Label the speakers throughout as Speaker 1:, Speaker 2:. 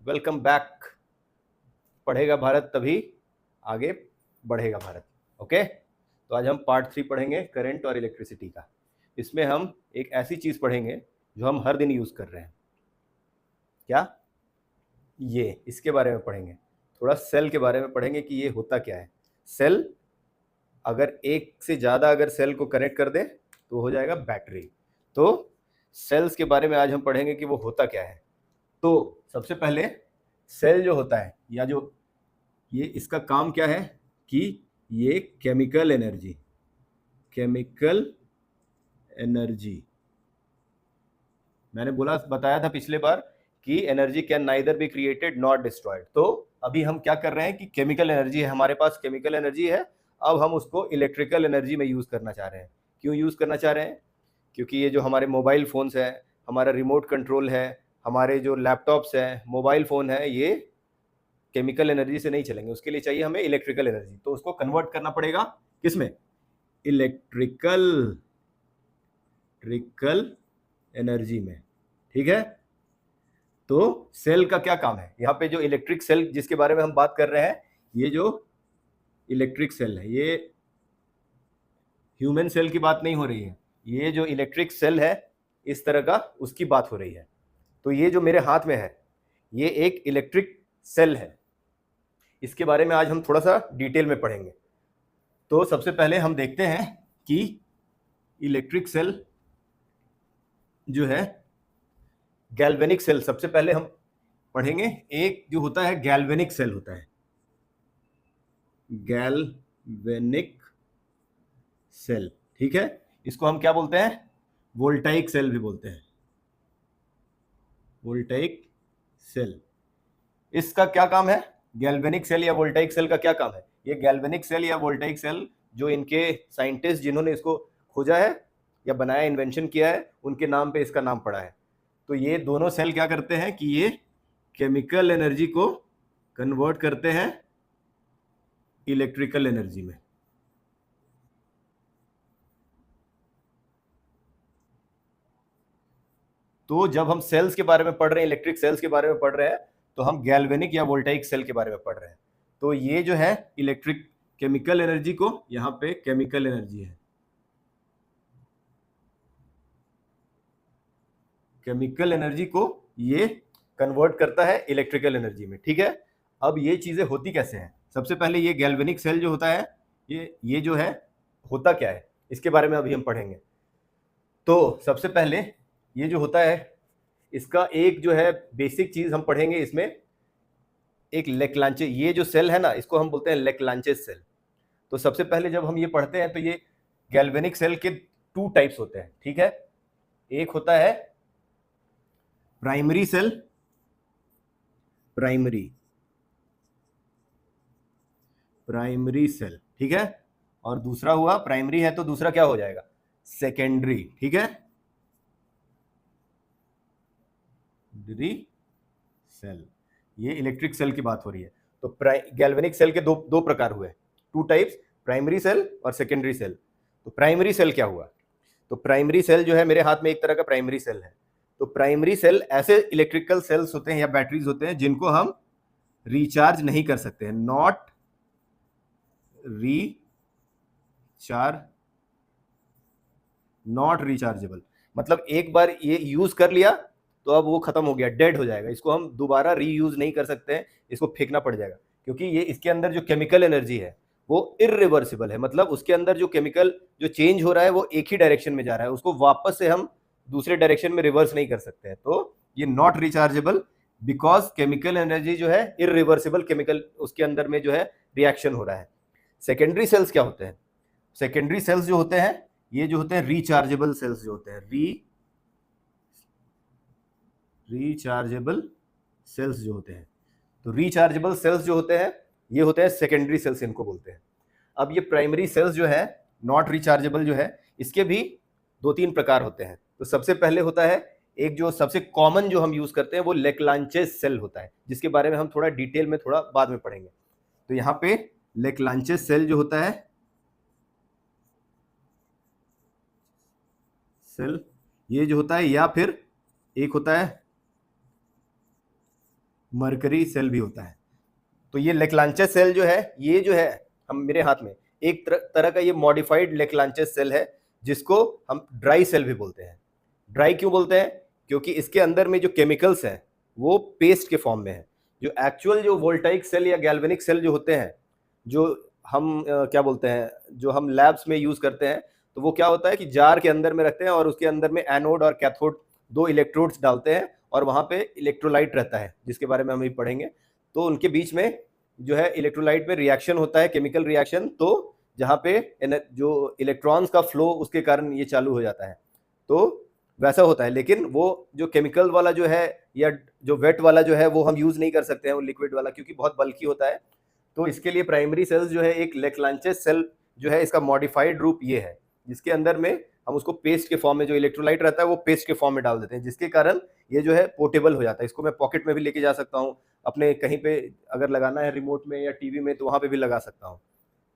Speaker 1: Welcome back. पढ़ेगा भारत तभी आगे बढ़ेगा भारत। ओके, तो आज हम पार्ट 3 पढ़ेंगे करंट और इलेक्ट्रिसिटी का। इसमें हम एक ऐसी चीज पढ़ेंगे जो हम हर दिन यूज कर रहे हैं। क्या? ये इसके बारे में पढ़ेंगे। थोड़ा सेल के बारे में पढ़ेंगे कि ये होता क्या है। सेल, अगर एक से ज्यादा अगर सेल को कनेक्ट कर दे तो हो जाएगा बैटरी। तो सेल्स के बारे में आज हम पढ़ेंगे कि वो होता क्या है। तो सबसे पहले सेल जो होता है या जो ये इसका काम क्या है कि ये केमिकल एनर्जी मैंने बताया था पिछले बार कि energy can neither be created not destroyed. तो अभी हम क्या कर रहे हैं कि केमिकल एनर्जी है, हमारे पास केमिकल एनर्जी है, अब हम उसको इलेक्ट्रिकल एनर्जी में यूज करना चाह रहे हैं। क्यों यूज करना चाह रहे हैं? क्योंकि ये जो हमारे मोबाइल फोन्स है, हमारा रिमोट कंट्रोल है, हमारे जो लैपटॉप्स है, मोबाइल फोन है, ये केमिकल एनर्जी से नहीं चलेंगे। उसके लिए चाहिए हमें इलेक्ट्रिकल एनर्जी। तो उसको कन्वर्ट करना पड़ेगा किसमें? इलेक्ट्रिकल एनर्जी में। ठीक है, तो सेल का क्या काम है? यहाँ पे जो इलेक्ट्रिक सेल जिसके बारे में हम बात कर रहे हैं, ये जो इलेक्ट्रिक सेल है, ये ह्यूमन सेल की बात नहीं हो रही है। ये जो इलेक्ट्रिक सेल है इस तरह का, उसकी बात हो रही है। तो ये जो मेरे हाथ में है ये एक इलेक्ट्रिक सेल है। इसके बारे में आज हम थोड़ा सा डिटेल में पढ़ेंगे। तो सबसे पहले हम देखते हैं कि इलेक्ट्रिक सेल जो है, गैल्वेनिक सेल सबसे पहले हम पढ़ेंगे। एक जो होता है गैल्वेनिक सेल होता है, गैल्वेनिक सेल। ठीक है, इसको हम क्या बोलते हैं? वोल्टाइक सेल भी बोलते हैं, वोल्टाइक सेल। इसका क्या काम है? गैल्वेनिक सेल या वोल्टाइक सेल का क्या काम है? ये गैल्वेनिक सेल या वोल्टाइक सेल जो इनके साइंटिस्ट जिन्होंने इसको खोजा है या बनाया, इन्वेंशन किया है, उनके नाम पे इसका नाम पड़ा है। तो ये दोनों सेल क्या करते हैं कि ये केमिकल एनर्जी को कन्वर्ट करते हैं इलेक्ट्रिकल एनर्जी में। तो जब हम सेल्स के बारे में पढ़ रहे हैं, इलेक्ट्रिक सेल्स के बारे में पढ़ रहे हैं, तो हम गैल्वेनिक या वोल्टाइक सेल के बारे में पढ़ रहे हैं। तो ये जो है इलेक्ट्रिक केमिकल एनर्जी को, यहां पे केमिकल एनर्जी है, केमिकल एनर्जी को ये कन्वर्ट करता है इलेक्ट्रिकल एनर्जी में। ठीक है, अब ये चीजें होती कैसे हैं? सबसे पहले ये गैल्वेनिक सेल जो होता है, ये जो है होता क्या है, इसके बारे में अभी हम पढ़ेंगे। तो सबसे पहले ये जो होता है, इसका एक जो है बेसिक चीज हम पढ़ेंगे इसमें, एक लेक्लांचे, ये जो सेल है ना, इसको हम बोलते हैं लेक्लांचेस सेल। तो सबसे पहले जब हम ये पढ़ते हैं तो ये गैल्वेनिक सेल के 2 टाइप्स होते हैं। ठीक है, एक होता है प्राइमरी सेल, प्राइमरी सेल। ठीक है, और दूसरा हुआ, प्राइमरी है तो दूसरा क्या हो जाएगा? सेकेंडरी। ठीक है, सेल, ये इलेक्ट्रिक सेल की बात हो रही है। तो गैल्वेनिक सेल के दो प्रकार हुए, 2 टाइप्स, प्राइमरी सेल और सेकेंडरी सेल। तो प्राइमरी सेल क्या हुआ? तो प्राइमरी सेल जो है, मेरे हाथ में एक तरह का प्राइमरी सेल है। तो प्राइमरी सेल ऐसे इलेक्ट्रिकल सेल्स होते हैं या बैटरीज होते हैं जिनको हम रिचार्ज नहीं कर सकते हैं, नॉट रिचार्जेबल। मतलब एक बार ये यूज कर लिया तो अब वो खत्म हो गया, डेड हो जाएगा, इसको हम दोबारा रीयूज नहीं कर सकते हैं, इसको फेंकना पड़ जाएगा। क्योंकि ये इसके अंदर जो केमिकल एनर्जी है वो इरिवर्सिबल है। मतलब उसके अंदर जो केमिकल जो चेंज हो रहा है वो एक ही डायरेक्शन में जा रहा है, उसको वापस से हम दूसरे डायरेक्शन में रिवर्स नहीं कर सकते हैं। तो ये not rechargeable, because chemical energy जो है इरिवर्सिबल, केमिकल उसके अंदर में जो है रिएक्शन हो रहा है। सेकेंडरी सेल्स क्या होते हैं? सेकेंडरी सेल्स जो होते हैं, ये जो होते हैं रिचार्जेबल सेल्स जो होते हैं, रिचार्जेबल सेल्स जो होते हैं। तो रिचार्जेबल सेल्स जो होते हैं ये होते हैं सेकेंडरी सेल्स, इनको बोलते हैं। अब ये प्राइमरी सेल्स जो है, नॉट रिचार्जेबल जो है, इसके भी 2-3 प्रकार होते हैं। तो सबसे पहले होता है, एक जो सबसे कॉमन जो हम यूज करते हैं वो लेक्लांचेस सेल होता है, जिसके बारे में हम थोड़ा डिटेल में थोड़ा बाद में पढ़ेंगे। तो यहाँ पे लेक्लांचेस सेल जो होता है, सेल ये जो होता है, या फिर एक होता है मरकरी सेल भी होता है। तो ये लेक्लांचेस सेल जो है, ये जो है हम मेरे हाथ में एक तरह का ये मॉडिफाइड लेक्लांचेस सेल है, जिसको हम ड्राई सेल भी बोलते हैं। ड्राई क्यों बोलते हैं? क्योंकि इसके अंदर में जो केमिकल्स हैं वो पेस्ट के फॉर्म में है। जो एक्चुअल जो वोल्टाइक सेल या गैल्वेनिक सेल जो होते हैं, जो हम क्या बोलते हैं, जो हम लैब्स में यूज करते हैं, तो वो क्या होता है कि जार के अंदर में रखते हैं और उसके अंदर में एनोड और कैथोड दो इलेक्ट्रोड्स डालते हैं और वहां पे इलेक्ट्रोलाइट रहता है, जिसके बारे में हम अभी पढ़ेंगे। तो उनके बीच में जो है इलेक्ट्रोलाइट में रिएक्शन होता है, केमिकल रिएक्शन, तो जहाँ पे जो इलेक्ट्रॉन्स का फ्लो उसके कारण ये चालू हो जाता है, तो वैसा होता है। लेकिन वो जो केमिकल वाला जो है या जो वेट वाला जो है वो हम यूज नहीं कर सकते हैं, वो लिक्विड वाला, क्योंकि बहुत बल्की होता है। तो इसके लिए प्राइमरी सेल्स जो है, एक लेक्लांचेस सेल जो है, इसका मॉडिफाइड रूप ये है, जिसके अंदर में हम उसको पेस्ट के फॉर्म में, जो इलेक्ट्रोलाइट रहता है वो पेस्ट के फॉर्म में डाल देते हैं, जिसके कारण ये जो है पोर्टेबल हो जाता है। इसको मैं पॉकेट में भी लेके जा सकता हूँ, अपने कहीं पे अगर लगाना है रिमोट में या टीवी में तो वहां पे भी लगा सकता हूँ।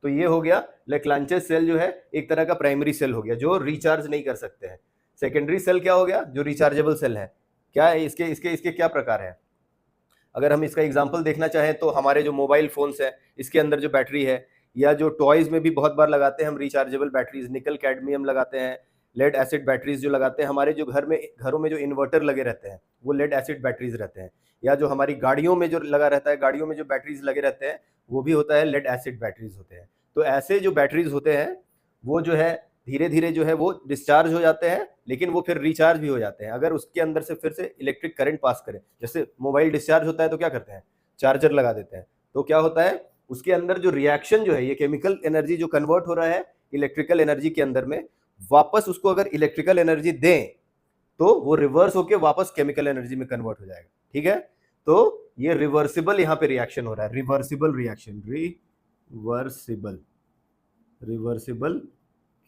Speaker 1: तो ये हो गया लेक्लांचेस सेल जो है, एक तरह का प्राइमरी सेल हो गया जो रिचार्ज नहीं कर सकते हैं। सेकेंडरी सेल क्या हो गया? जो रिचार्जेबल सेल है। क्या है इसके इसके इसके क्या प्रकार है? अगर हम इसका एग्जांपल देखना चाहें तो हमारे जो मोबाइल फोन्स है, इसके अंदर जो बैटरी है, या जो टॉयज में भी बहुत बार लगाते हैं हम रिचार्जेबल बैटरीज, निकल कैडमियम लगाते हैं, लेड एसिड बैटरीज जो लगाते हैं। हमारे जो घरों में जो इन्वर्टर लगे रहते हैं वो लेड एसिड बैटरीज रहते हैं, या जो हमारी गाड़ियों में जो लगा रहता है, गाड़ियों में जो बैटरीज लगे रहते हैं वो भी होता है लेड एसिड बैटरीज होते हैं। तो ऐसे जो बैटरीज होते हैं वो जो है धीरे धीरे जो है वो डिस्चार्ज हो जाते हैं, लेकिन वो फिर रिचार्ज भी हो जाते हैं अगर उसके अंदर से फिर से इलेक्ट्रिक करंट पास करें। जैसे मोबाइल डिस्चार्ज होता है तो क्या करते हैं? चार्जर लगा देते हैं। तो क्या होता है, उसके अंदर जो रिएक्शन जो है, ये केमिकल एनर्जी जो कन्वर्ट हो रहा है इलेक्ट्रिकल एनर्जी के अंदर में, वापस उसको अगर इलेक्ट्रिकल एनर्जी दें तो वो रिवर्स होके वापस केमिकल एनर्जी में कन्वर्ट हो जाएगा। ठीक है, तो ये रिवर्सिबल यहाँ पे रिएक्शन हो रहा है, reversible reaction, reversible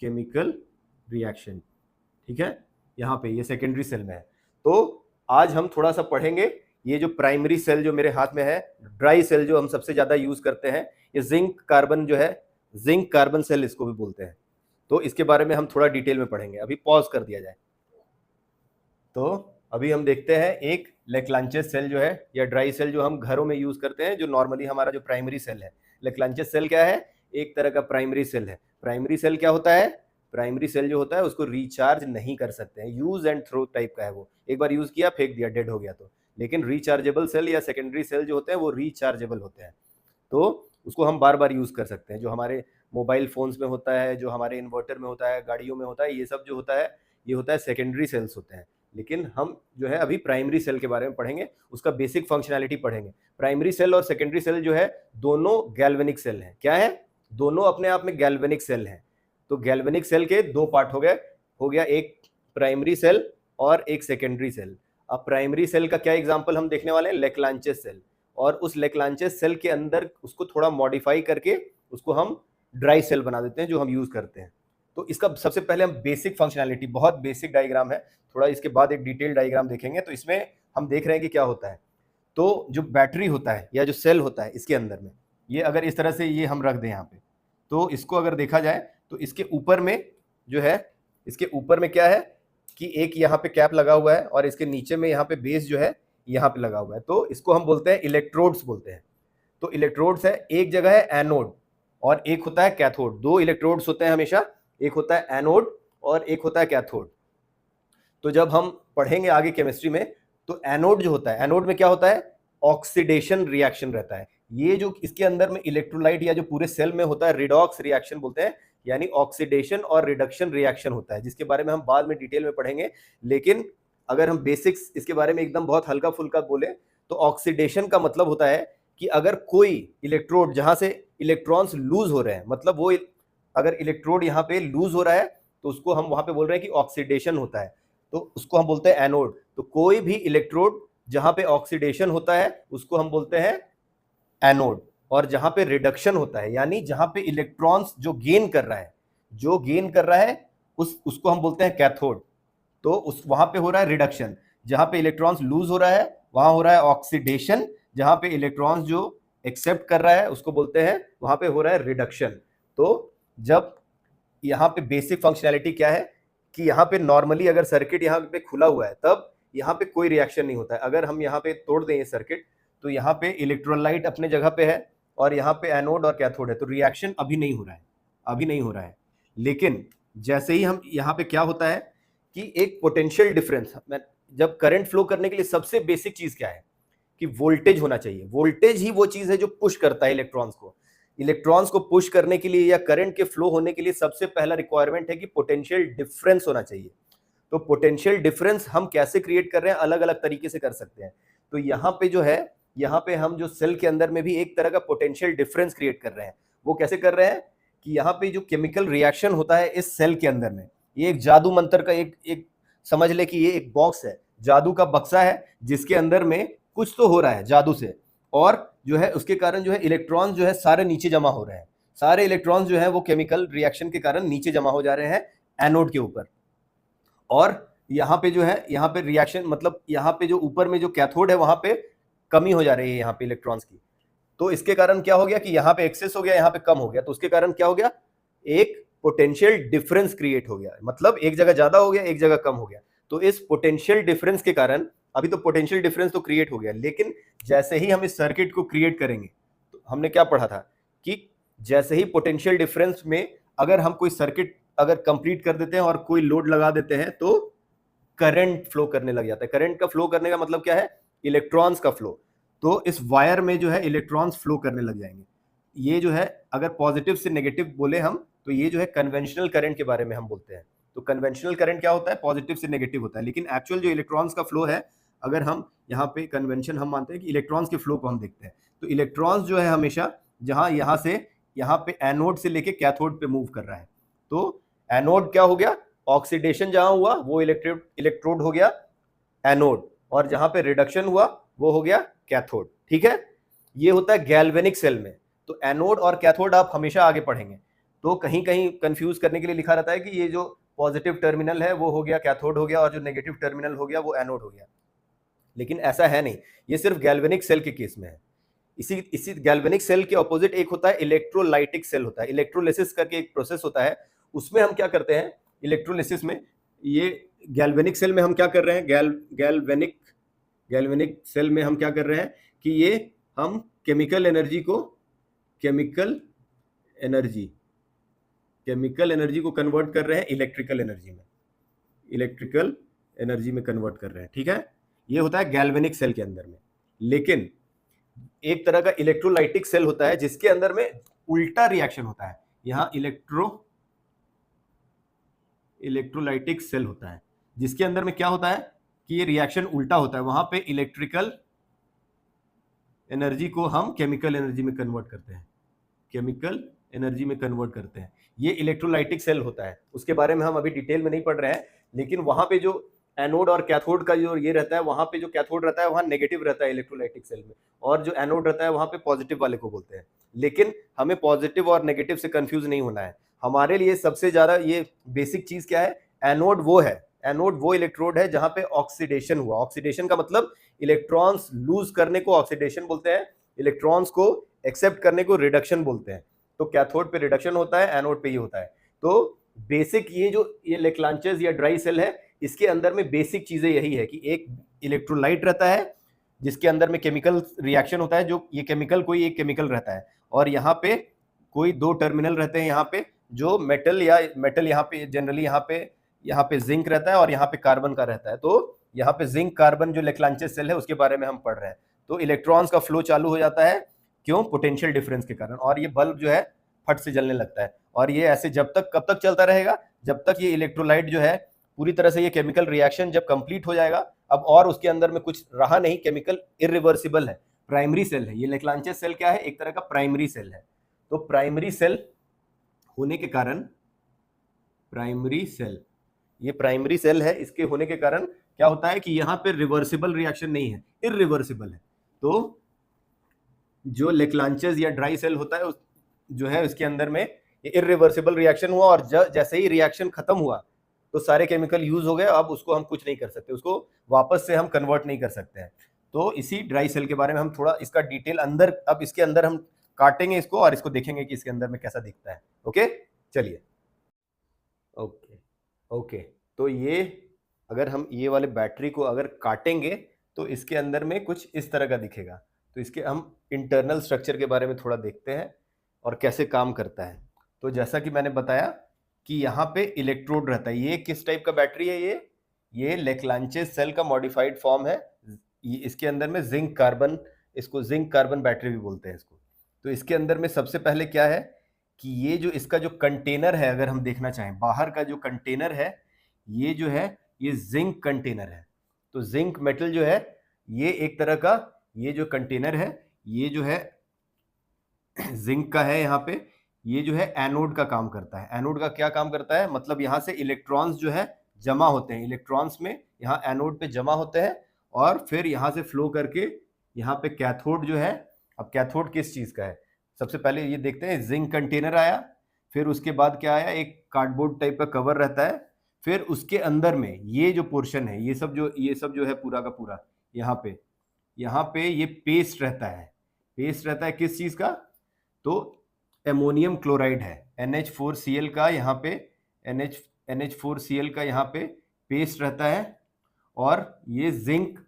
Speaker 1: chemical reaction. ठीक है, यहाँ पे ये सेकेंडरी सेल में है। तो आज हम थोड़ा सा पढ़ेंगे ये जो प्राइमरी सेल जो मेरे हाथ में है, ड्राई सेल जो हम सबसे ज्यादा यूज करते हैं, ये जिंक कार्बन जो है, जिंक कार्बन सेल इसको भी बोलते हैं। तो इसके बारे में हम थोड़ा डिटेल में पढ़ेंगे। अभी पॉज कर दिया जाए। तो अभी हम देखते हैं एक लेक्लांचेस सेल जो है या ड्राई सेल जो हम घरों में यूज करते हैं, जो नॉर्मली हमारा जो प्राइमरी सेल है। लेक्लांचेस सेल क्या है? एक तरह का प्राइमरी सेल है। प्राइमरी सेल क्या होता है? प्राइमरी सेल जो होता है उसको रिचार्ज नहीं कर सकते हैं, यूज एंड थ्रो टाइप का है वो, एक बार यूज किया फेंक दिया, डेड हो गया। तो लेकिन रिचार्जेबल सेल या सेकेंडरी सेल जो होते हैं वो रिचार्जेबल होते हैं, तो उसको हम बार बार यूज कर सकते हैं। जो हमारे मोबाइल फोन्स में होता है, जो हमारे इन्वर्टर में होता है, गाड़ियों में होता है, ये सब जो होता है ये होता है सेकेंडरी सेल्स होते हैं। लेकिन हम जो है अभी प्राइमरी सेल के बारे में पढ़ेंगे, उसका बेसिक फंक्शनैलिटी पढ़ेंगे। प्राइमरी सेल और सेकेंडरी सेल जो है दोनों गैल्वेनिक सेल हैं। क्या है? दोनों अपने आप में गैल्वेनिक सेल हैं। तो गैल्वेनिक सेल के दो पार्ट हो गया एक प्राइमरी सेल और एक सेकेंडरी सेल। अब प्राइमरी सेल का क्या एग्जांपल हम देखने वाले हैं? लेक्लांचेस सेल। और उस लेक्लांचेस सेल के अंदर उसको थोड़ा मॉडिफाई करके उसको हम ड्राई सेल बना देते हैं, जो हम यूज करते हैं। तो इसका सबसे पहले हम बेसिक फंक्शनैलिटी, बहुत बेसिक डायग्राम है, थोड़ा इसके बाद एक डिटेल डायग्राम देखेंगे। तो इसमें हम देख रहे हैं कि क्या होता है। तो जो बैटरी होता है या जो सेल होता है इसके अंदर में, ये अगर इस तरह से ये हम रख दें यहाँ पे, तो इसको अगर देखा जाए तो इसके ऊपर में जो है, इसके ऊपर में क्या है कि एक यहाँ पे कैप लगा हुआ है और इसके नीचे में यहाँ पे बेस जो है यहाँ पे लगा हुआ है। तो इसको हम बोलते हैं इलेक्ट्रोड्स बोलते हैं। तो इलेक्ट्रोड्स है, एक जगह है एनोड और एक होता है कैथोड। दो इलेक्ट्रोड्स होते हैं हमेशा, एक होता है एनोड और एक होता है कैथोड। तो जब हम पढ़ेंगे आगे केमिस्ट्री में, तो एनोड जो होता है, एनोड में क्या होता है? ऑक्सीडेशन रिएक्शन रहता है। ये जो इसके अंदर में इलेक्ट्रोलाइट या जो पूरे सेल में होता है, रिडॉक्स रिएक्शन बोलते हैं, यानी ऑक्सीडेशन और रिडक्शन रिएक्शन होता है, जिसके बारे में हम बाद में डिटेल में पढ़ेंगे। लेकिन अगर हम बेसिक्स इसके बारे में एकदम बहुत हल्का फुल्का बोले, तो ऑक्सीडेशन का मतलब होता है कि अगर कोई इलेक्ट्रोड जहां से इलेक्ट्रॉन्स लूज हो रहे हैं, मतलब वो अगर इलेक्ट्रोड यहाँ पे लूज हो रहा है तो उसको हम वहां पे बोल रहे हैं कि ऑक्सीडेशन होता है, तो उसको हम बोलते हैं एनोड। तो कोई भी इलेक्ट्रोड जहां पे ऑक्सीडेशन होता है उसको हम बोलते हैं एनोड, और जहां पे रिडक्शन होता है, यानी जहां पे इलेक्ट्रॉन्स जो गेन कर रहा है उसको हम बोलते हैं कैथोड। तो उस वहां पे हो रहा है रिडक्शन, जहां पे इलेक्ट्रॉन्स लूज हो रहा है वहां हो रहा है ऑक्सीडेशन, जहां पे इलेक्ट्रॉन्स जो एक्सेप्ट कर रहा है उसको बोलते हैं, वहां पे हो रहा है रिडक्शन। तो जब यहाँ पे बेसिक फंक्शनैलिटी क्या है कि यहाँ पे नॉर्मली अगर सर्किट यहाँ पे खुला हुआ है तब यहाँ पे कोई रिएक्शन नहीं होता है। अगर हम यहाँ पे तोड़ दें ये सर्किट, तो यहाँ पे इलेक्ट्रोलाइट अपने जगह पे है और यहाँ पे एनोड और कैथोड है, तो रिएक्शन अभी नहीं हो रहा है, अभी नहीं हो रहा है। लेकिन जैसे ही हम यहाँ पे क्या होता है कि एक पोटेंशियल डिफरेंस, जब करंट फ्लो करने के लिए सबसे बेसिक चीज क्या है कि वोल्टेज होना चाहिए। वोल्टेज ही वो चीज है जो पुश करता है इलेक्ट्रॉन्स को। इलेक्ट्रॉन्स को पुश करने के लिए या करंट के फ्लो होने के लिए सबसे पहला रिक्वायरमेंट है कि पोटेंशियल डिफरेंस होना चाहिए। तो पोटेंशियल डिफरेंस हम कैसे क्रिएट कर रहे हैं, अलग अलग तरीके से कर सकते हैं। तो यहाँ पे जो है, यहाँ पे हम जो सेल के अंदर में भी एक तरह का पोटेंशियल डिफरेंस क्रिएट कर रहे हैं। वो कैसे कर रहे हैं कि यहाँ पे जो केमिकल रिएक्शन होता है इस सेल के अंदर में, ये एक जादू मंत्र का एक समझ ले कि ये एक बॉक्स है, जादू का बक्सा है, जिसके अंदर में कुछ तो हो रहा है जादू से, और जो है उसके कारण जो है इलेक्ट्रॉन्स जो है सारे नीचे जमा हो रहे हैं। सारे इलेक्ट्रॉन्स जो है वो केमिकल रिएक्शन के कारण नीचे जमा हो जा रहे हैं एनोड के ऊपर। और यहाँ पे जो है, यहाँ पे रिएक्शन मतलब यहाँ पे जो ऊपर में जो कैथोड है वहां पे कमी हो जा रही है यहाँ पे इलेक्ट्रॉन्स की। तो इसके कारण क्या हो गया कि यहाँ पे एक्सेस हो गया, यहाँ पे कम हो गया, तो उसके कारण क्या हो गया, एक पोटेंशियल डिफरेंस क्रिएट हो गया, मतलब एक जगह ज्यादा हो गया, एक जगह कम हो गया। तो इस पोटेंशियल डिफरेंस के कारण, अभी तो पोटेंशियल डिफरेंस तो क्रिएट हो गया, लेकिन जैसे ही हम इस सर्किट को क्रिएट करेंगे, तो हमने क्या पढ़ा था कि जैसे ही पोटेंशियल डिफरेंस में अगर हम कोई सर्किट अगर कंप्लीट कर देते हैं और कोई लोड लगा देते हैं तो करंट फ्लो करने लग जाता है। करंट का फ्लो करने का मतलब क्या है, इलेक्ट्रॉन्स का फ्लो। तो इस वायर में जो है इलेक्ट्रॉन्स फ्लो करने लग जाएंगे। ये जो है अगर पॉजिटिव से नेगेटिव बोले हम, तो ये जो है कन्वेंशनल करंट के बारे में हम बोलते हैं। तो कन्वेंशनल करंट क्या होता है, पॉजिटिव से नेगेटिव होता है। लेकिन एक्चुअल जो इलेक्ट्रॉन्स का फ्लो है, अगर हम यहाँ पे कन्वेंशन हम मानते हैं कि इलेक्ट्रॉन्स के फ्लो को हम देखते हैं, तो इलेक्ट्रॉन्स जो है हमेशा जहां यहाँ से यहाँ पे एनोड से लेके कैथोड पे मूव कर रहा है। तो एनोड क्या हो गया, ऑक्सीडेशन जहां हुआ वो इलेक्ट्रोड हो गया एनोड, और जहां पे रिडक्शन हुआ वो हो गया कैथोड। ठीक है, ये होता है गैल्वेनिक सेल में। तो एनोड और कैथोड आप हमेशा आगे पढ़ेंगे, तो कहीं कहीं कंफ्यूज करने के लिए लिखा रहता है कि ये जो पॉजिटिव टर्मिनल है वो हो गया कैथोड हो गया, और जो नेगेटिव टर्मिनल हो गया वो एनोड हो गया। लेकिन ऐसा है नहीं, ये सिर्फ गैल्वेनिक सेल के केस में है। इसी गैल्वेनिक सेल के ऑपोजिट एक होता है इलेक्ट्रोलाइटिक सेल होता है। इलेक्ट्रोलिसिस करके एक प्रोसेस होता है, उसमें हम क्या करते हैं इलेक्ट्रोलिसिस में, ये गैल्वेनिक सेल में हम क्या कर रहे हैं, गैल्वेनिक सेल में हम क्या कर रहे हैं कि ये हम केमिकल एनर्जी को कन्वर्ट कर रहे हैं इलेक्ट्रिकल एनर्जी में कन्वर्ट कर रहे हैं। ठीक है, ये होता है गैल्वेनिक सेल के अंदर में। लेकिन एक तरह का इलेक्ट्रोलाइटिक सेल होता है जिसके अंदर में उल्टा रिएक्शन होता है। यहां इलेक्ट्रोलाइटिक सेल होता है जिसके अंदर में क्या होता है कि ये रिएक्शन उल्टा होता है। वहां पे इलेक्ट्रिकल एनर्जी को हम केमिकल एनर्जी में कन्वर्ट करते हैं। ये इलेक्ट्रोलाइटिक सेल होता है, उसके बारे में हम अभी डिटेल में नहीं पढ़ रहे हैं। लेकिन वहां पे जो एनोड और कैथोड का जो ये रहता है, वहां पे जो कैथोड रहता है वहां नेगेटिव रहता है इलेक्ट्रोलाइटिक सेल में, और जो एनोड रहता है वहां पे पॉजिटिव वाले को बोलते हैं। लेकिन हमें पॉजिटिव और नेगेटिव से कंफ्यूज नहीं होना है। हमारे लिए सबसे ज्यादा ये बेसिक चीज क्या है, एनोड वो इलेक्ट्रोड है जहां पे ऑक्सीडेशन हुआ। ऑक्सीडेशन का मतलब इलेक्ट्रॉन्स लूज करने को ऑक्सीडेशन बोलते हैं, इलेक्ट्रॉन्स को एक्सेप्ट करने को रिडक्शन बोलते हैं। तो कैथोड पे रिडक्शन होता है, एनोड पे ही होता है। तो बेसिक ये लेक्लांचेस या ड्राई सेल है, इसके अंदर में बेसिक चीजें यही है कि एक इलेक्ट्रोलाइट रहता है जिसके अंदर में केमिकल रिएक्शन होता है, जो ये केमिकल कोई एक केमिकल रहता है, और यहाँ पे कोई दो टर्मिनल रहते हैं, यहाँ पे जो मेटल यहाँ पे जनरली यहाँ पे जिंक रहता है और यहाँ पे कार्बन का रहता है। तो यहाँ पे जिंक कार्बन जो लेक्लांचेस सेल है उसके बारे में हम पढ़ रहे हैं। तो इलेक्ट्रॉन्स का फ्लो चालू हो जाता है, क्यों, पोटेंशियल डिफरेंस के कारण, और ये बल्ब जो है फट से जलने लगता है। और ये ऐसे कब तक चलता रहेगा, जब तक ये इलेक्ट्रोलाइट जो है पूरी तरह से ये केमिकल रिएक्शन जब कंप्लीट हो जाएगा, अब और उसके अंदर में कुछ रहा नहीं, केमिकल इरिवर्सिबल है, प्राइमरी सेल है। ये लेक्लांचेस सेल क्या है, एक तरह का प्राइमरी सेल है। तो प्राइमरी सेल होने के कारण, ये प्राइमरी सेल है, इसके होने के कारण क्या होता है कि यहाँ पे रिवर्सिबल रिएक्शन नहीं है, इरिवर्सिबल है। तो जो लेक्लांचेस या ड्राई सेल होता है जो है उसके अंदर में इरिवर्सिबल रिएक्शन हुआ, और जैसे ही रिएक्शन खत्म हुआ तो सारे केमिकल यूज हो गए, अब उसको हम कुछ नहीं कर सकते, उसको वापस से हम कन्वर्ट नहीं कर सकते हैं। तो इसी ड्राई सेल के बारे में हम थोड़ा इसका डिटेल अंदर, अब इसके अंदर हम काटेंगे इसको और इसको देखेंगे कि इसके अंदर में कैसा दिखता है। ओके, चलिए। ओके, तो ये अगर हम ये वाले बैटरी को अगर काटेंगे तो इसके अंदर में कुछ इस तरह का दिखेगा। तो इसके हम इंटरनल स्ट्रक्चर के बारे में थोड़ा देखते हैं और कैसे काम करता है। तो जैसा कि मैंने बताया कि यहाँ पे इलेक्ट्रोड रहता है। ये किस टाइप का बैटरी है? ये लेक्लांचे सेल का मॉडिफाइड फॉर्म है। इसके अंदर में जिंक कार्बन, इसको जिंक कार्बन बैटरी भी बोलते हैं इसको। तो इसके अंदर में सबसे पहले क्या है कि ये जो इसका जो कंटेनर है, अगर हम देखना चाहें बाहर का जो कंटेनर है, ये जो है ये जिंक कंटेनर है। तो जिंक मेटल जो है ये एक तरह का, ये जो कंटेनर है ये जो है जिंक का है। यहाँ पे ये जो है एनोड का काम करता है। एनोड का क्या काम करता है? मतलब यहाँ से इलेक्ट्रॉन्स जो है जमा होते हैं, इलेक्ट्रॉन्स में यहाँ एनोड पे जमा होते हैं और फिर यहाँ से फ्लो करके यहाँ पे कैथोड जो है। अब कैथोड किस चीज का है? सबसे पहले ये देखते हैं, जिंक कंटेनर आया, फिर उसके बाद क्या आया, एक कार्डबोर्ड टाइप का कवर रहता है, फिर उसके अंदर में ये जो पोर्शन है, ये सब जो है पूरा का पूरा यहाँ पे ये पेस्ट रहता है। पेस्ट रहता है किस चीज का? तो एमोनियम क्लोराइड है, NH4Cl का यहाँ पे NH4Cl का यहाँ पे पेस्ट रहता है। और ये जिंक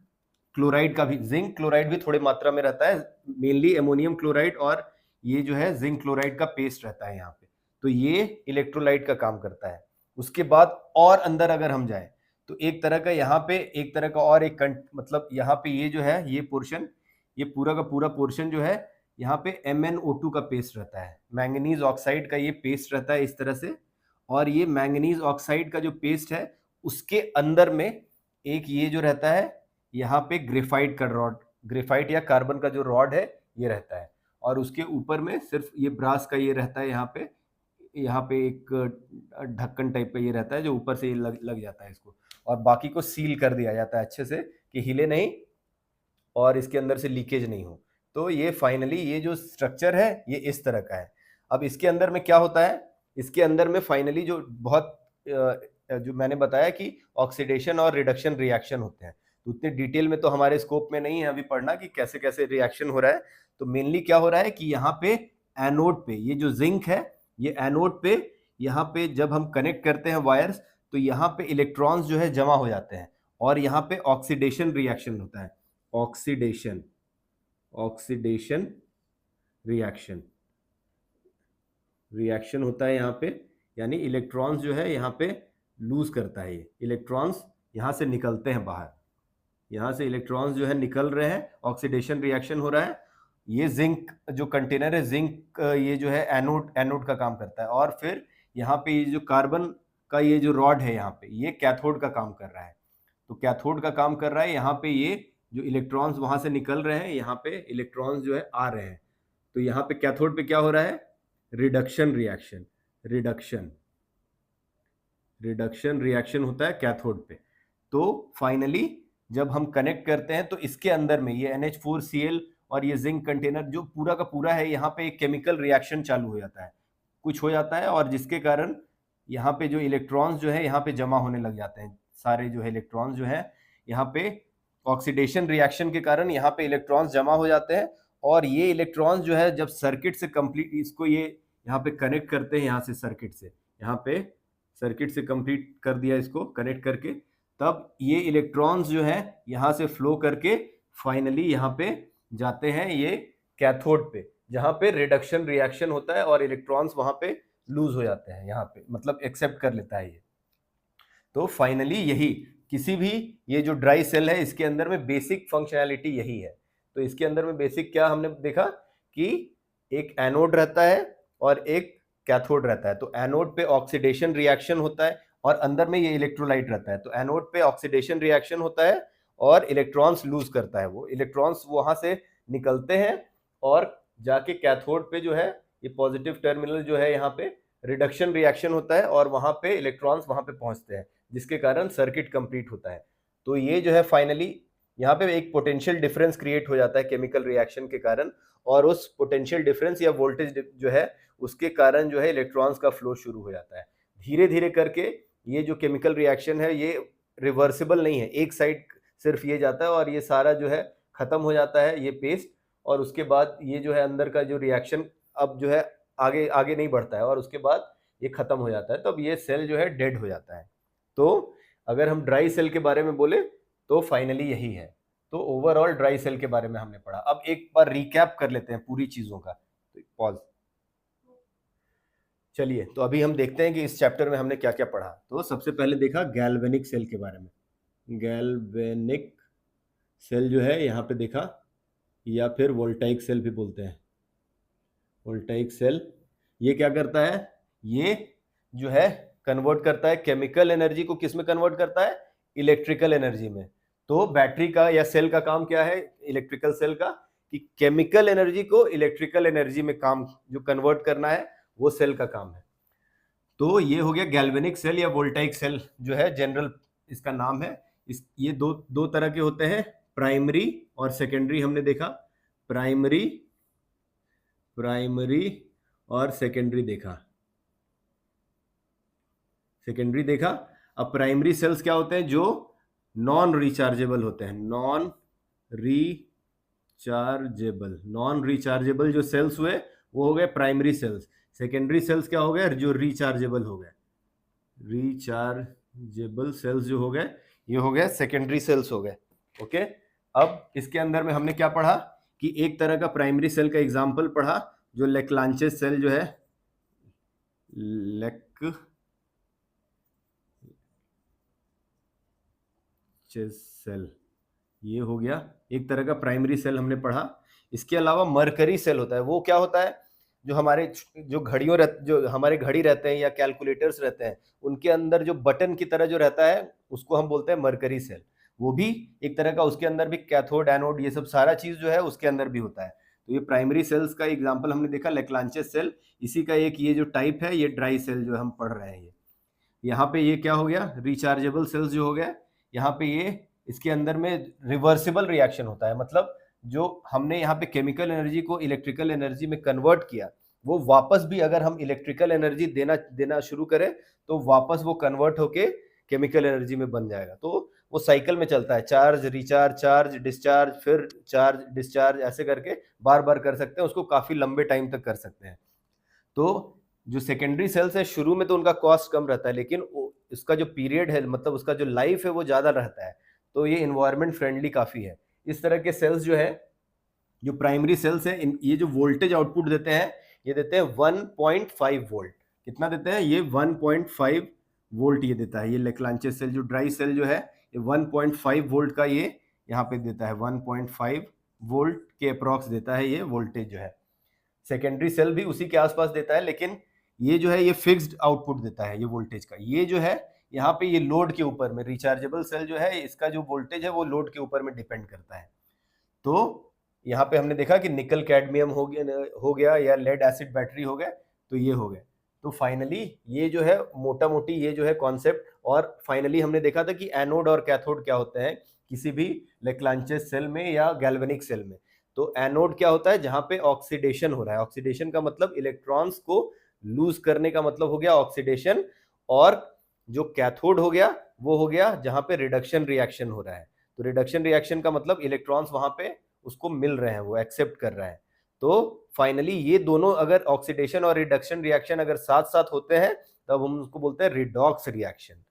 Speaker 1: क्लोराइड का भी, जिंक क्लोराइड भी थोड़ी मात्रा में रहता है, मेनली एमोनियम क्लोराइड और ये जो है जिंक क्लोराइड का पेस्ट रहता है यहाँ पे। तो ये इलेक्ट्रोलाइट का काम करता है। उसके बाद और अंदर अगर हम जाए तो एक तरह का यहाँ पे, एक तरह का और एक मतलब यहाँ पे ये जो है ये पोर्शन, ये पूरा का पूरा पोर्शन जो है यहाँ पे MnO2 का पेस्ट रहता है, मैंगनीज ऑक्साइड का ये पेस्ट रहता है इस तरह से। और ये मैंगनीज ऑक्साइड का जो पेस्ट है उसके अंदर में एक ये जो रहता है यहाँ पे ग्रेफाइट का रॉड, ग्रेफाइट या कार्बन का जो रॉड है ये रहता है। और उसके ऊपर में सिर्फ ये ब्रास का ये रहता है, यहाँ पे एक ढक्कन टाइप का ये रहता है जो ऊपर से ये लग जाता है इसको, और बाकी को सील कर दिया जाता है अच्छे से कि हिले नहीं और इसके अंदर से लीकेज नहीं हो। तो ये फाइनली ये जो स्ट्रक्चर है ये इस तरह का है। अब इसके अंदर में क्या होता है? इसके अंदर में फाइनली जो बहुत जो मैंने बताया कि ऑक्सीडेशन और रिडक्शन रिएक्शन होते हैं, तो उतने डिटेल में तो हमारे स्कोप में नहीं है अभी पढ़ना कि कैसे कैसे रिएक्शन हो रहा है। तो मेनली क्या हो रहा है कि यहाँ पे एनोड पे ये जो जिंक है, ये एनोड पे यहाँ पे जब हम कनेक्ट करते हैं वायर्स, तो यहाँ पे इलेक्ट्रॉन्स जो है जमा हो जाते हैं और यहाँ पे ऑक्सीडेशन रिएक्शन होता है। ऑक्सीडेशन रिएक्शन होता है यहाँ पे, यानी इलेक्ट्रॉन्स जो है यहाँ पे लूज करता है। ये इलेक्ट्रॉन्स यहाँ से निकलते हैं बाहर, यहाँ से इलेक्ट्रॉन्स जो है निकल रहे हैं, ऑक्सीडेशन रिएक्शन हो रहा है। ये जिंक जो कंटेनर है, जिंक ये जो है एनोड का काम करता है। और फिर यहाँ पे ये जो कार्बन का ये जो रॉड है यहाँ पे, ये कैथोड का काम कर रहा है। तो कैथोड का काम कर रहा है, यहाँ पे ये जो इलेक्ट्रॉन्स वहां से निकल रहे हैं, यहाँ पे इलेक्ट्रॉन्स जो है आ रहे हैं। तो यहाँ पे कैथोड पे क्या हो रहा है? रिडक्शन रिएक्शन होता है कैथोड पे। तो फाइनली जब हम कनेक्ट करते हैं तो इसके अंदर में ये NH4Cl और ये जिंक कंटेनर जो पूरा का पूरा है, यहाँ पे एक केमिकल रिएक्शन चालू हो जाता है, कुछ हो जाता है, और जिसके कारण यहाँ पे जो इलेक्ट्रॉन्स जो है यहाँ पे जमा होने लग जाते हैं। सारे जो है इलेक्ट्रॉन्स जो है यहाँ पे ऑक्सीडेशन रिएक्शन के कारण यहाँ पे इलेक्ट्रॉन्स जमा हो जाते हैं। और ये इलेक्ट्रॉन्स जो है जब सर्किट से कंप्लीट, इसको ये यहाँ पे कनेक्ट करते हैं, यहाँ से सर्किट से, यहाँ पे सर्किट से कंप्लीट कर दिया इसको कनेक्ट करके, तब ये इलेक्ट्रॉन्स जो है यहाँ से फ्लो करके फाइनली यहाँ पे जाते हैं ये कैथोड पे, जहाँ पे रिडक्शन रिएक्शन होता है और इलेक्ट्रॉन्स वहां पे लूज हो जाते हैं, यहाँ पे मतलब एक्सेप्ट कर लेता है ये। तो फाइनली यही किसी भी ये जो ड्राई सेल है इसके अंदर में बेसिक फंक्शनैलिटी यही है। तो इसके अंदर में बेसिक क्या हमने देखा कि एक एनोड रहता है और एक कैथोड रहता है। तो एनोड पे ऑक्सीडेशन रिएक्शन होता है और अंदर में ये इलेक्ट्रोलाइट रहता है। तो एनोड पे ऑक्सीडेशन रिएक्शन होता है और इलेक्ट्रॉन्स लूज करता है, वो इलेक्ट्रॉन्स वहां से निकलते हैं और जाके कैथोड पे जो है ये पॉजिटिव टर्मिनल जो है यहाँ पे रिडक्शन रिएक्शन होता है और वहां पे इलेक्ट्रॉन्स वहां पे पहुंचते हैं, जिसके कारण सर्किट कंप्लीट होता है। तो ये जो है फाइनली यहाँ पे एक पोटेंशियल डिफरेंस क्रिएट हो जाता है केमिकल रिएक्शन के कारण, और उस पोटेंशियल डिफरेंस या वोल्टेज जो है उसके कारण जो है इलेक्ट्रॉन्स का फ्लो शुरू हो जाता है। धीरे धीरे करके ये जो केमिकल रिएक्शन है ये रिवर्सिबल नहीं है, एक साइड सिर्फ ये जाता है और ये सारा जो है खत्म हो जाता है ये पेस्ट, और उसके बाद ये जो है अंदर का जो रिएक्शन अब जो है आगे आगे नहीं बढ़ता है और उसके बाद ये खत्म हो जाता है, तब ये सेल जो है डेड हो जाता है। तो अगर हम ड्राई सेल के बारे में बोले तो फाइनली यही है। तो ओवरऑल ड्राई सेल के बारे में हमने पढ़ा। अब एक बार रिकैप कर लेते हैं पूरी चीजों का। तो पॉज। चलिए, तो अभी हम देखते हैं कि इस चैप्टर में हमने क्या क्या पढ़ा। तो सबसे पहले देखा गैल्वेनिक सेल के बारे में। गैल्वेनिक सेल जो है यहाँ पे देखा, या फिर वोल्टाइक सेल भी बोलते हैं। वोल्टाइक सेल ये क्या करता है, ये जो है कन्वर्ट करता है केमिकल एनर्जी को, किस में कन्वर्ट करता है, इलेक्ट्रिकल एनर्जी में। तो बैटरी का या सेल का काम क्या है, इलेक्ट्रिकल सेल का, कि केमिकल एनर्जी को इलेक्ट्रिकल एनर्जी में काम जो कन्वर्ट करना है वो सेल का काम है। तो ये हो गया गैल्वेनिक सेल या वोल्टाइक सेल जो है जनरल इसका नाम है। ये दो तरह के होते हैं, प्राइमरी और सेकेंडरी हमने देखा। प्राइमरी और सेकेंडरी देखा। अब प्राइमरी सेल्स क्या होते हैं, जो नॉन रिचार्जेबल होते हैं। नॉन रिचार्जेबल जो सेल्स हुए वो हो गए प्राइमरी सेल्स। सेकेंडरी सेल्स क्या हो गए, जो रिचार्जेबल हो गए। रिचार्जेबल सेल्स जो हो गए ये हो गए सेकेंडरी सेल्स हो गए। ओके, अब इसके अंदर में हमने क्या पढ़ा कि एक तरह का प्राइमरी सेल का एग्जांपल पढ़ा जो लेक्लांचेस सेल जो है, सेल, ये हो गया एक तरह का प्राइमरी सेल हमने पढ़ा। इसके अलावा मरकरी सेल होता है। वो क्या होता है, जो हमारे जो जो हमारे घड़ी रहते हैं या कैलकुलेटर्स रहते हैं उनके अंदर जो बटन की तरह जो रहता है उसको हम बोलते हैं मरकरी सेल। वो भी एक तरह का, उसके अंदर भी कैथोड एनोड ये सब सारा चीज जो है उसके अंदर भी होता है। तो ये प्राइमरी सेल्स का एग्जाम्पल हमने देखा लेक्लांचेस सेल। इसी का एक ये जो टाइप है ये ड्राई सेल जो हम पढ़ रहे हैं। ये यहाँ पे ये क्या हो गया, रिचार्जेबल सेल्स जो हो गया। यहाँ पे ये इसके अंदर में रिवर्सिबल रिएक्शन होता है, मतलब जो हमने यहाँ पे केमिकल एनर्जी को इलेक्ट्रिकल एनर्जी में कन्वर्ट किया वो वापस भी अगर हम इलेक्ट्रिकल एनर्जी देना शुरू करें तो वापस वो कन्वर्ट होके केमिकल एनर्जी में बन जाएगा। तो वो साइकिल में चलता है, चार्ज रिचार्ज, चार्ज डिस्चार्ज, फिर चार्ज डिस्चार्ज, ऐसे करके बार बार कर सकते हैं, उसको काफी लंबे टाइम तक कर सकते हैं। तो जो सेकेंडरी सेल्स है शुरू में तो उनका कॉस्ट कम रहता है, लेकिन इसका जो पीरियड है, मतलब उसका जो लाइफ है वो ज्यादा रहता है। तो ये इन्वायरमेंट फ्रेंडली काफी है। इस तरह के सेल्स जो है, जो प्राइमरी सेल्स है, ये जो वोल्टेज आउटपुट देते हैं ये देते हैं 1.5 वोल्ट। कितना देते हैं ये, 1.5 वोल्ट ये देता है। ये लेक्लांचेस सेल जो ड्राई सेल जो है ये 1.5 वोल्ट का ये यहाँ पे देता है, 1.5 वोल्ट के अप्रॉक्स देता है ये वोल्टेज जो है। सेकेंडरी सेल भी उसी के आसपास देता है, लेकिन ये जो है ये फिक्स्ड आउटपुट देता है ये वोल्टेज का। ये जो है यहाँ पे ये लोड के ऊपर में, रिचार्जेबल सेल जो है इसका जो वोल्टेज है वो लोड के ऊपर में डिपेंड करता है। तो यहाँ पे हमने देखा कि निकल कैडमियम हो गया या लेड एसिड बैटरी हो गया, तो ये हो गया। तो फाइनली ये जो है मोटा मोटी ये जो है कॉन्सेप्ट। और फाइनली हमने देखा था कि एनोड और कैथोड क्या होते हैं किसी भी लेक्लांचेस सेल में या गैल्वेनिक सेल में। तो एनोड क्या होता है, जहां पे ऑक्सीडेशन हो रहा है। ऑक्सीडेशन का मतलब इलेक्ट्रॉन्स को लूज करने का मतलब हो गया ऑक्सीडेशन। और जो कैथोड हो गया वो हो गया जहां पे रिडक्शन रिएक्शन हो रहा है। तो रिडक्शन रिएक्शन का मतलब इलेक्ट्रॉन्स वहां पे उसको मिल रहे हैं, वो एक्सेप्ट कर रहा है। तो फाइनली ये दोनों अगर ऑक्सीडेशन और रिडक्शन रिएक्शन अगर साथ साथ होते हैं तब हम उसको बोलते हैं रिडॉक्स रिएक्शन।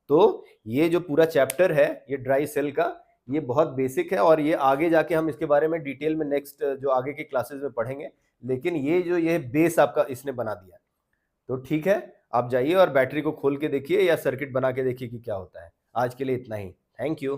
Speaker 1: तो ये जो पूरा चैप्टर है ये ड्राई सेल का, ये बहुत बेसिक है और ये आगे जाके हम इसके बारे में डिटेल में नेक्स्ट जो आगे के क्लासेस में पढ़ेंगे। लेकिन ये बेस आपका इसने बना दिया। तो ठीक है, आप जाइए और बैटरी को खोल के देखिए या सर्किट बना के देखिए कि क्या होता है। आज के लिए इतना ही। Thank you.